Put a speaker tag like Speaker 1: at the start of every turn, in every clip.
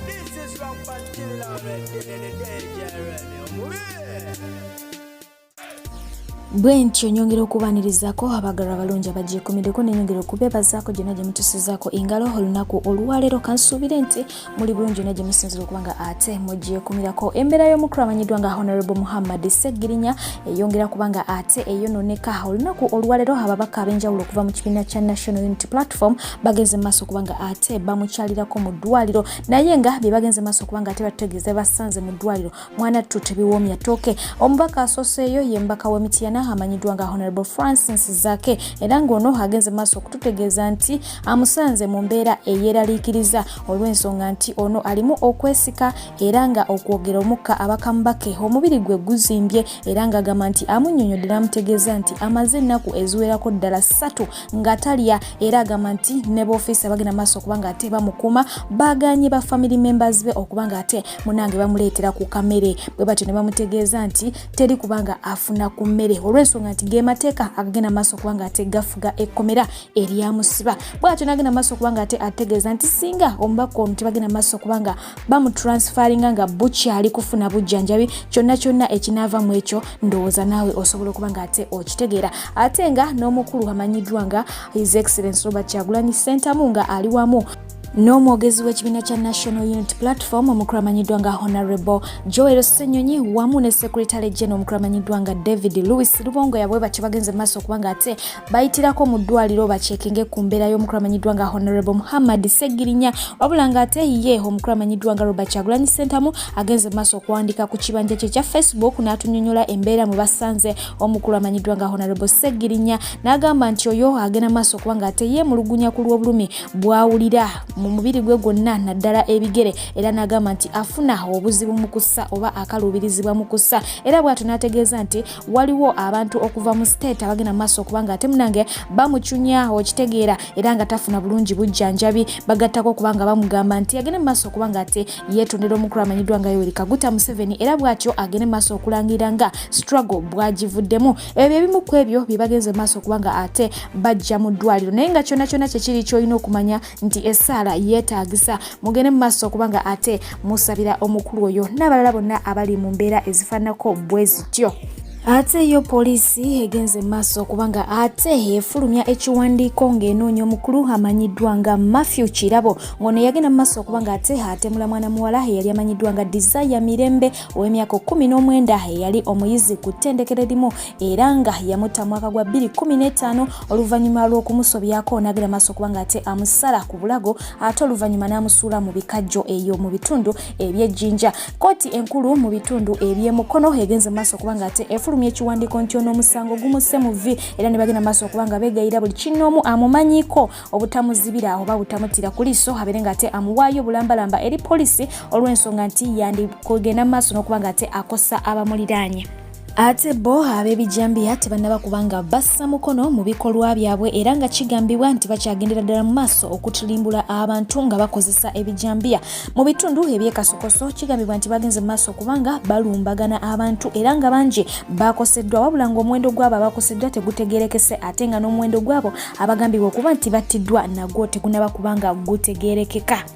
Speaker 1: This is from Pantilla in the danger.
Speaker 2: Bwentyo nyongera okubanirizaako abagalwa abalungi abagyekumiddeko nenyongera okubeebazaako gyonna gye mutusizaako engalo olunaku olwaleero kansuubire nti muli bulungi yonna gye musinzira okuba nga ate mugyekumirako. Embeera y'omukulu amanyiddwa nga Honorable Muhammad Sseggirinya eyongera kuba nga ate eyononeka olunaku olwaleero. Ababaka ab'enjawulo okuva mu kibiina kya National Unity Platform bagenze maaso okuba nga ate bamukyalirako mu ddwaliro, naye nga bye bagenze maaso okuba nga ate batutegeeza basanze mu ddwaliro mwana tuttu tebiwoomya ttooke. Omubaka asooseeyo ye mbaka w'Emityana amanyiddwa nga Honorable Francis Zake, era ng'ono agenze maaso okututegeeza nti amusanze mu mbeera eyeraliikiriza olw'ensonga nti ono alimu okwesika era nga okwogera omukka abakamubake omubiri gwe guzimbye, era nga agamba nti amunnyonnyodera amutegeeza nti amaze ennaku eziwerako ddala 3 nga talya, era agamba nti ne b'ofiisi abagenda maaso okuba nga ate bamukuuma baaganye ba family members be okuba nga ate munange bamuleetera ku kamere, bwe batyo ne bamutegeeza nti teri kubanga afuna ku mmere olw'ensonga nti ge mateeka agenda maaso okuba nga ate gafuga ekkomera eryamusiba. Bw'atyo n'agenda maaso okuba nga ate ategeeza nti singa omubaka ono tebagenda maaso okuba nga bamutransferinga nga bukyali kufuna bujjanjabi, kyonna kyonna ekinaava mu ekyo ndowooza naawe osobola okuba nga ate okitegeera. Ate nga n'omukulu amanyiddwa nga His Excellency Robert Kyagulanyi Ssentamu nga ali wamu n'omwogezi w'ekibiina kya National Unity Platform omukulu amanyiddwa nga Honorable Joel Ssenyonyi wamu ne Secretary General omukulu amanyiddwa nga David Louis Lubongo yabwe batyo bagenze maaso okuba nga ate bayitirako mu ddwaliro bacekinge ku mbeera y'omukulu amanyiddwa nga Honorable Muhammad Sseggirinya, wabula nga ate ye omukulu amanyiddwa nga Robert Kyagulanyi Ssentamu agenze maaso okuwandika ku kibanja kye kya Facebook n'atunnyonnyola embeera mwe basanze omukulu amanyiddwa nga Honorable Sseggirinya, n'agamba nti oyo agenda maaso okuba nga ate yeemulugunya ku lw'obulumi bwawulira mu mubiri gwe gwonna naddala ebigere, era n'agamba nti afuna obuzibu mu kussa oba akaluubirizibwa mu kussa, era bw'atyo n'ategeeza nti waliwo abantu okuva mu state abagenda maaso okuba nga ate munange bamucunya okitegeera, era nga tafuna bulungi bujjanjabi, bagattako okuba nga bamugamba nti agende maaso okuba nga ate yeetondera omukulu amanyiddwa nga Yoweri Kaguta Museveni, era bw'atyo agende maaso okulangira nga struggle bwagivuddemu. Ebyo ebimu ku ebyo bye bagenze maaso okuba nga ate bajja mu ddwaliro, naye nga kyonna kyonna kyekiri ky'olina okumanya nti essaala yeetaagisa mugende mu maaso okuba nga ate musabira omukulu oyo n'abalala bonna abali mu mbeera ezifaananako bwe zityo. Ate yo poliisi egenze maaso okuba nga ate efulumya ekiwandiiko ng'enoonya omukulu amanyiddwa nga Matthew Kirabo, ng'ono yagenda mu maaso okuba nga ate atemula mwana muwala eyali amanyiddwa nga Desire Mirembe ow'emyaka 19 eyali omuyizi ku ttendekero erimu, era nga yamutta mwaka gwa 2015 oluvannyuma lw'okumusobyako n'agenda maaso okuba nga ate amusala ku bulago, ate oluvannyuma n'amusuula mu bikajjo eyo mu bitundu eby'Ejjinja. Kkooti enkulu mu bitundu eby'Emukono egenze maaso okuba nga ate ekiwandiiko nti ono omusango gumusse mu vvi, era ne bagenda maaso okuba nga beegayira buli kinoomu amumanyiiko obutamuzibira oba butamutira ku liiso abeere nga ate amuwaayo bulambalamba eri poliisi olw'ensonga nti yandikugenda maaso n'okuba nga ate akosa abamuliraanye. Ate bo ab'ebijambiya tebannaba kubanga bassa mukono mu bikolwa byabwe, era nga kigambibwa nti bakyagendera ddala mu maaso okutulimbula abantu nga bakozesa ebijambiya mu bitundu eby'Ekasokoso. Kigambibwa nti bagenze mu maaso kubanga balumbagana abantu, era nga bangi bakoseddwa, wabula ng'omuwendo gw'abo abakoseddwa tegutegeerekese, ate nga n'omuwendo gw'abo abagambibwa okuba nti battiddwa nagwo tegunaba kubanga gutegeerekeka.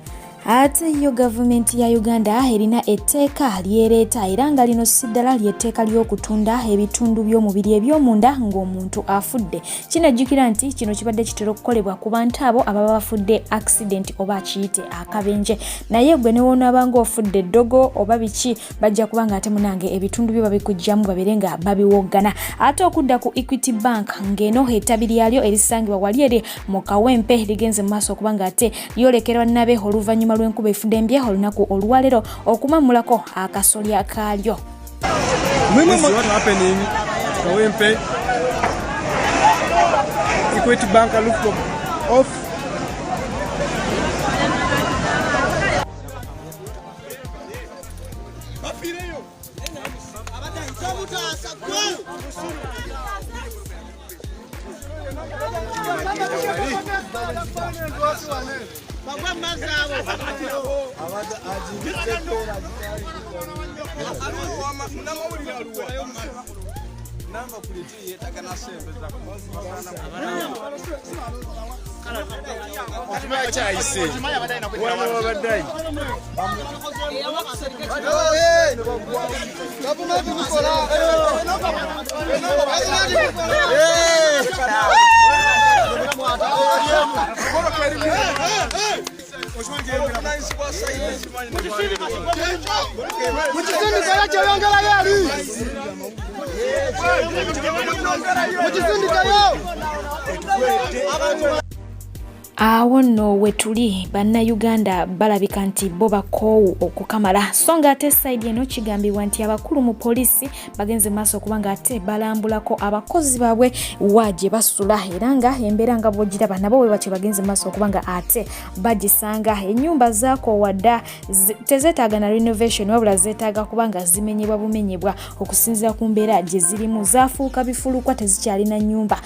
Speaker 2: Ate yo gavumenti ya Uganda erina etteeka lyereeta, era nga lino si ddala ly'etteeka ly'okutunda ebitundu by'omubiri eby'omunda ng'omuntu afudde. Kinajjukira nti kino kibadde kitera okukolebwa ku bantu abo ababa bafudde accident oba kiyite akabenje, naye gwe ne woonaba ng'ofudde eddogo oba biki bajja kuba nga ate munange ebitundu byo babikujjamu babeere nga babiwoggana. Ate okudda ku Equity Bank ng'eno ettabi lyalyo erisangibwa wali eri mu Kawempe ligenze mu maaso okuba nga ate lyolekerwa nabe oluvannyuma lw'enkuba efudde embi olunaku olwaleero okumamulako akasolya kaalyo.
Speaker 3: This is what happening Kawempe. Equity Bank looked off.
Speaker 2: Awo nno wetuli bannayuganda balabika nti bo bakoowu okukamala so nga ate sayidi eno kigambibwa nti abakulu mu poliisi bagenze maaso okuba nga ate balambulako abakozi baabwe wa gye basula era nga embeera nga bwogiraba nabo bwe batyo bagenze maaso okuba nga ate bagisanga ennyumba zaakoowadda tezeetaaga na renovation wabula zeetaaga kuba nga zimenyebwa bumenyebwa okusinziira ku mbeera gye zirimu zaafuuka bifulukwa tezikyalina nnyumba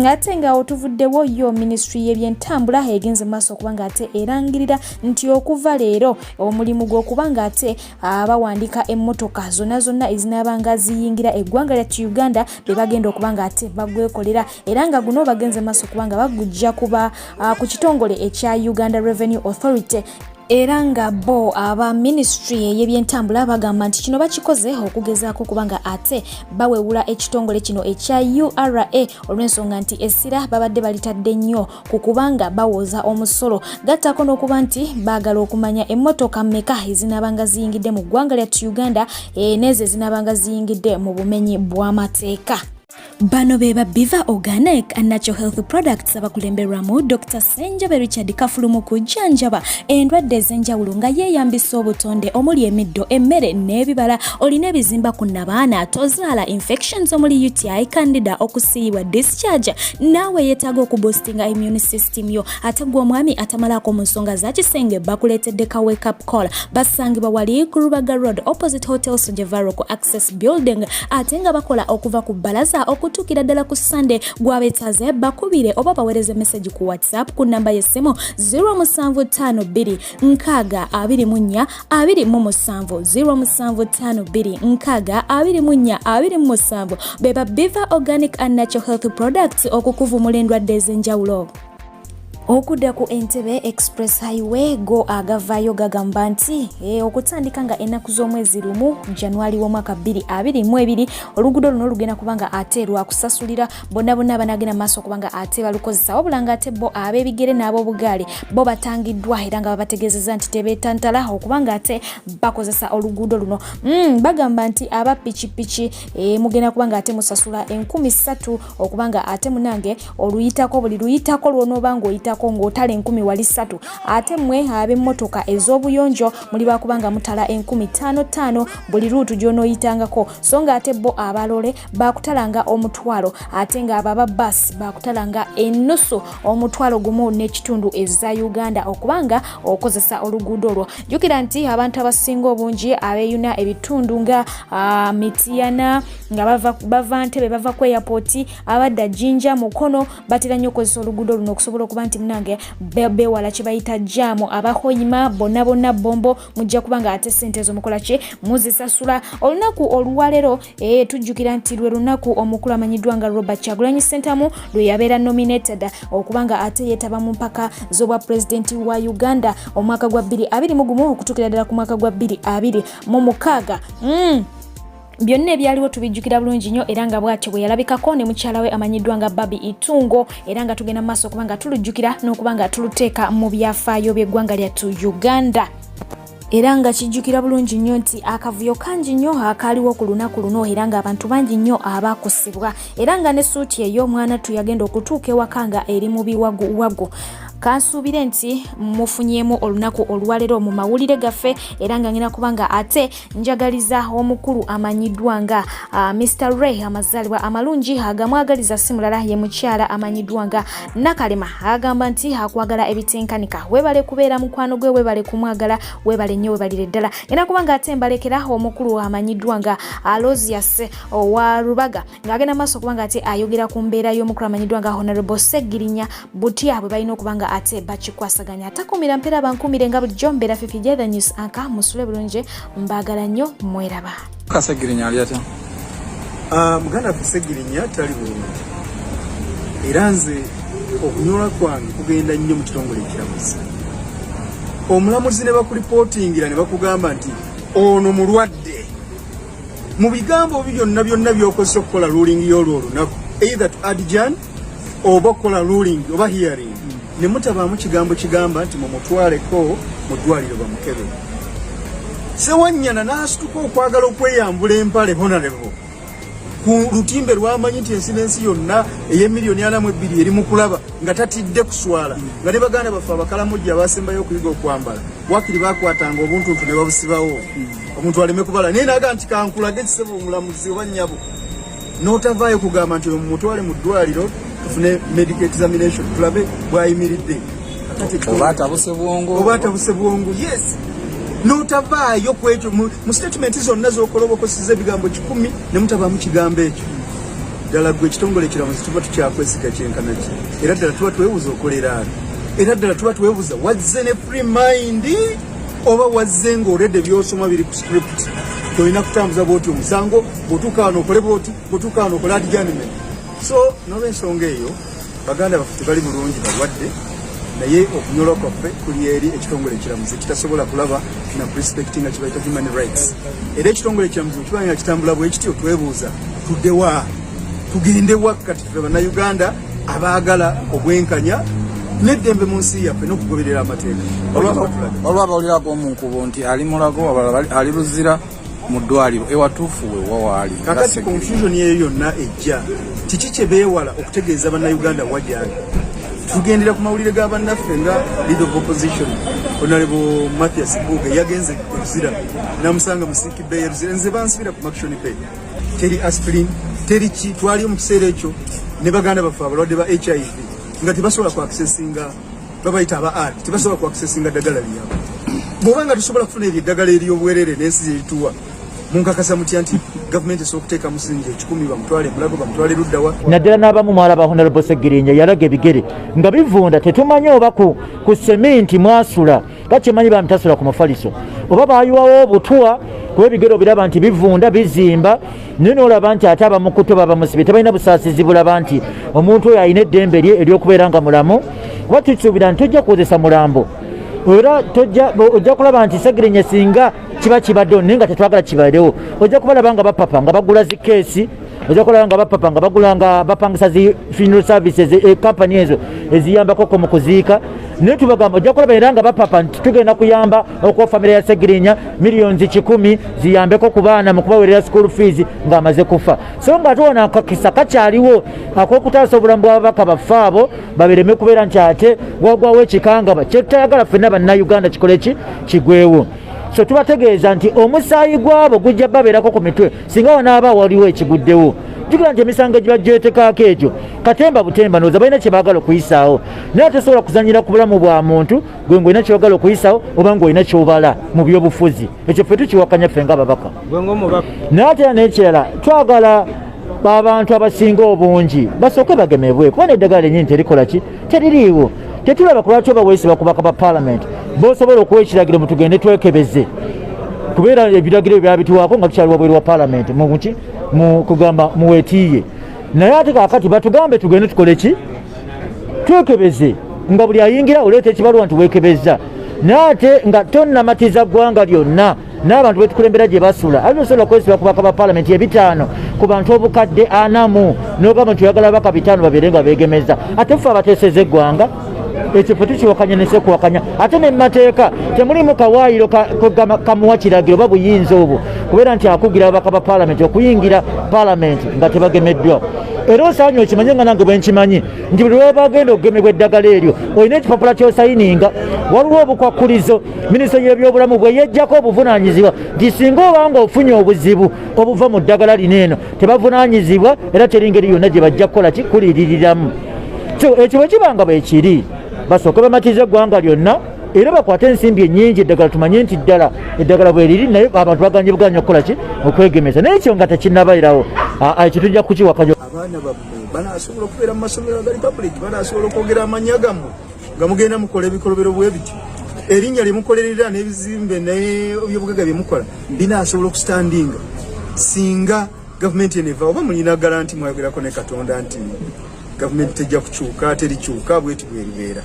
Speaker 2: ate nga otuvuddewo yo ministry y'ebyentambula egenze maaso okuba nga ate erangirira nti okuva leero omulimu gw'okuba nga ate abawandiika emmotoka zonna ezinaabanga ziyingira eggwanga lya Uganda be bagenda okuba nga ate bagwekolera era nga guno bagenze maaso okuba nga bagujja kuba ku kitongole ekya Uganda Revenue Authority. Era nga bo aba ministry y'ebyentambula bagamba nti kino bakikoze okugezaako kubanga ate bawewula ekitongole kino ekya URA olw'ensonga nti essira babadde balitadde nnyo ku kubanga bawoza omusolo gattako n'okuba nti baagala okumanya emmotoka mmeka ezinaabanga ziyingidde mu ggwanga lya Uganda n'ezo ezinaabanga ziyingidde mu bumenyi bw'amateeka. Bano beba Biva Organic and Natural Health Products abakulemberwamu Dr. Senjabe Richard Kafulumu kujjanjaba endwadde ez'enjawulo nga yeeyambisa obutonde omuli emiddo emmere n'ebibala olina ebizimba ku nnabaana tozaala infections omuli UTI candida okusiibwa discharge naawe yeetaaga okuboostinga immune system yo ate gwe omwami atamalako mu nsonga za kisenge bakuleetedde ka wake up call basangibwa wali ku Rubaga Road opposite Hotel Sojavaro ku Access Building ate nga bakola okuva ku bbalaza okutuukira ddala ku Sunday gwabetaaze bakubire oba bawereze message ku WhatsApp ku namba y'essimu 0752 nkaaga 24 27 0752 nkaaga 24 27 beba Biva Organic and Natural Health Products okukuvumula endwadde ez'enjawulo. Okudda ku Entebbe Express Highway go agavayo gagamba nti okutandika nga ennaku z'omwezi lumu January w'omwaka 2022 oluguudo luno lugenda kubanga ate lwakusasulira bonna banagenda maaso kubanga ate balukozesa wabula nga ate bo ab'ebigere n'ab'obugaali bo batangiddwa era nga babategeezezza nti tebeetantala okubanga ate bakozesa oluguudo luno bagamba nti aba pikipiki mugenda kubanga ate musasula 13,000 okubanga ate munange oluyitako buli luyitako lw'onoobanga oyita ng'otala 10 wali 3 ate mwe ab'emmotoka ez'obuyonjo muli bakubanga mutala 15,500 buli ruutu gy'onooyitangako so nga ate bo abalole bakutalanga omutwalo ate nga aba bus bakutalanga ennusu omutwalo gumu n'ekitundu eza Uganda okubanga okozesa oluguudo olwo. Jjukira nti abantu abasinga obungi abeeyuna ebitundu nga Mityana nga bava Ntebe bava ku airport abadda Jinja Mukono batera nnyo okozesa oluguudo luno okusobola okuba nti munange bewala kye bayita jaamu abahoyima bonna bombo mujja kubanga ate ssente ez'omukola kye muzisasula. Olunaku olwalero tujjukira nti lwe lunaku omukulu amanyiddwa nga Robert Kyagulanyi Ssentamu lwe yabeera nominated okubanga ate yeetaba mu mpaka z'obwa pulezidenti wa Uganda omwaka gwa 2021 okutuukira ddala ku mwaka gwa 2026. Byonna ebyaliwo tubijjukira bulungi nnyo era nga bw'atyo bwe yalabikako ne mukyala we amanyiddwa nga Babi Itungo era nga tugenda mu maaso okubanga tulujjukira n'okubanga tuluteeka mu byafaayo by'eggwanga lyattu Uganda. Era nga kijjukira bulungi nnyo nti akavuyo kangi nnyo akaaliwo ku lunaku luno era nga abantu bangi nnyo abaakusibwa era nga ne suuti ey'omwana tuyagenda okutuuka ewaka nga eri mu biwaguwagu. Kansuubire nti mufunyeemu olunaku olwalero mu mawulire gaffe era nga ngina kubanga ate njagaliza omukulu amanyiddwa nga Mr. Ray amazaalibwa amalungi agamwagaliza si mulala ye mukyala amanyiddwa nga Nakalema agamba nti akwagala ebitenkanika webale kubeera mukwano gwe webale kumwagala webale nnyo webalire ddala ngina kubanga ate mbalekera omukulu amanyiddwa nga Alozias wa Rubaga ng'agenda maaso kubanga ate ayogera ku mbeera y'omukulu amanyiddwa nga Honorable Segirinya Butya bwe balina okubanga ate bakikwasaganya atakumira mpera bankumire nga bulijjo mbeera Fifi the News Anchor musule bulungi mbagala nnyo mweraba.
Speaker 4: Kasegirinya ali atya Muganda Kusegirinya tali bulungi. Era nze okunyola kwange kugenda nnyo mu kitongole ekiramuzi. Omulamuzi ne bakulipotingira ne bakugamba nti ono mulwadde. Mu bigambo byonna by'okozesa okukola ruling y'olwo olunaku, either to adjourn oba okukola ruling oba hearing, ne mutabaamu kigambo kigamba nti mumutwaleko mu ddwaliro bamukebe. Sewanyana n'asituka okwagala okweyambula empale honorable ku lutimbe lwamanyi nti ensi yonna ey'M2 eri mu kulaba nga tatidde kuswala nga ne baganda baffe abakalamujja abasembayo okuyiga okwambala wakiri bakwatanga obuntuntu ne babusibawo omuntu aleme kubala naye naga nti kankulage ekisebo omulamuzi oba nnyabo n'otavaayo kugamba nti mumutwale mu ddwaliro tufune medical examination tulabe bw'ayimiridde
Speaker 5: oba atabuse bwongo
Speaker 4: yes n'otavaayo ku ekyo mu statement zonna z'okolobokosiza ebigambo 10 ne mutabaamu kigambo ekyo ddala gwe ekitongole ekiramuzi tuba tukyakwesiga kyenkana ki era ddala tuba twebuuza okolera ani era ddala tuba twebuuza wazze ne free mind oba wazze ng'oledde byosoma biri ku script tolina kutambuza bwoti omusango bw'otuuka wano okole bwoti bw'otuuka wano okole adjournment so n'olw'ensonga eyo baganda baffe tebali bulungi balwadde naye okunyola kwaffe kuli eri ekitongole ekiramuzi kitasobola kulaba na respecting kibayita human rights era ekitongole ekiramuzi kiba nga kitambula bwe kityo twebuuza tuddewa tugendewa kati ffe bannayuganda abaagala obwenkanya n'eddembe mu nsi yaffe n'okugoberera amateeka
Speaker 5: olwa bawulirako omunkubo nti ali mulago ali luzira mu ddwaliro ewatuufu we wawaali
Speaker 4: kakati confusion eyo yonna ejja kiki kye beewala okutegeeza bannayuganda wajali tugendera ku mawulire ga bannaffe nga leader of opposition honorable Mathias Mbuga yagenze kuzira namusanga musiki bay nze bansibira ku action pay teri aspirin teri ki twali mu kiseera ekyo ne baganda baffe abalwadde ba HIV nga tebasobola ku accessinga babayita aba art tebasobola ku accessinga ddagala lyabwe bw'obanga tusobola kufuna ebyo eddagala ery'obwerere n'ensi zerituwa munkakasa mutya nti gavumenti esobola okuteeka musingi 10 bamutwale mulago bamutwale luddawa
Speaker 6: naddala n'abamu mwala ba Honorable Ssegirinya yalaga ebigere nga bivunda tetumanyi oba ku sementi mwasula gakimanyi bamutasula ku mufaliso oba bayiwawo obutwa kuba ebigere obiraba nti bivunda bizimba naye n'olaba nti ate abamukuto baba musibe tebalina busaasizi bulaba nti omuntu oyo alina eddembe lye ery'okubeera nga mulamu kuba tusuubira nti tojja kukozesa mulambo era ojja kulaba nti Ssegirinya singa kiba kibadde naye nga tetwagala kibaddewo ojja kubalaba nga bapapa nga bagula zikeesi ojja kulaba nga bapapa nga bagula nga bapangisa zi funeral services company ezo eziyambako mu kuziika naye tubagamba ojja kulaba era nga bapapa nti tugenda kuyamba okuwa famire ya Ssegirinya miliyoni 10 ziyambeko ku baana mu kubaweerera school fees ng'amaze kufa so nga tuwona akakisa kakyaliwo ak'okutaasa obulamu bw'ababaka baffe abo babereme kubeera nti ate wagwawo ekikangaba kyetutayagala ffenna bannayuganda kikole ki kigwewo so tubategeeza nti omusaayi gwabo gujja babeerako ku mitwe singa wanaaba waliwo ekiguddewo jukira nti emisango egiba gyeteekaako ekyo katemba butemba nooza balina kye baagala okuyisaawo naye tesobola kuzanyira ku bulamu bwa muntu gwe ng'olina kye baagala okuyisaawo oba ng'olina ky'obala mu byobufuzi ekyo ffe tukiwakanya ffe ng'ababaka naye ate era n'ekirala twagala abantu abasinga obungi basooke bagemebwe kuba n'eddagala lennyini terikola ki teririiwo tetulaba ku lwaki oba weesiba ku baka ba paalamenti b'osobola okuwa ekiragiro mu tugende twekebeze kubeera ebiragiro byaba bituwaako nga tukyali wabweru wa paalamenti mu kugamba muweetiiye naye ate kaakati batugambe tugende tukole ki twekebeze nga buli ayingira oleeta ekibaluwa nti weekebezza naye ate nga tonnamatiza ggwanga lyonna n'abantu betukulembera gye basula ali osobola kwesiba ku baka ba paalamenti 5 ku bantu obukadde 40 n'ogamba nti oyagala baka 5 babeere nga beegemeza ate ffe abateeseza eggwanga ekyo ffe tukiwakanya ne sekuwakanya ate ne mumateeka temulimu kawaayiro kamuwa kiragiro oba buyinza obwo kubeera nti akugira ababaka ba paalamenti okuyingira paalamenti nga tebagemeddwa era osaanye okimanye nga nange bwe nkimanyi nti buli lwe bagenda okugemebwa eddagala eryo olina ekipapula ky'osayininga waliwo obukwakkulizo minisita y'ebyobulamu bwe yejjako obuvunaanyizibwa nti singa obanga ofunye obuzibu obuva mu ddagala lino eno tebavunaanyizibwa era teri ngeri yonna gye bajja kukola kikuliririramu ekyo bwe kibanga bwe kiri basooke bamatiza eggwanga lyonna era bakwate ensimbi ennyingi eddagala tumanye nti ddala eddagala bwe liri naye abantu baganye buganya okukola ki okwegemeza naye ekyo nga tekinnabayirawo ekyo tujja kukiwakanya
Speaker 4: abaana bammwe banaasobola okubeera mu masomero agali public banaasobola okwogera amannya gammwe nga mugenda mukola ebikolobero bwe bityo erinnya lye mukolerera n'ebizimbe n'ebyobugagga bye mukola binaasobola okustandinga singa gavumenti eneva oba mulina garanti mwayogerako ne Katonda nti gavumenti tejja kukyuka terikyuka bweti bweribeera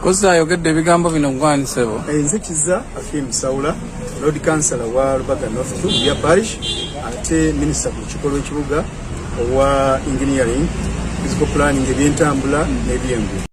Speaker 5: kozi ayogedde ebigambo bino gwanisebo
Speaker 4: nze Kiza Akim Sawula Lord Councillor wa Lubaga North Bya Parish ate Minister ku kikolwa ekibuga owa engineering physical planning ebyentambula n'ebyengu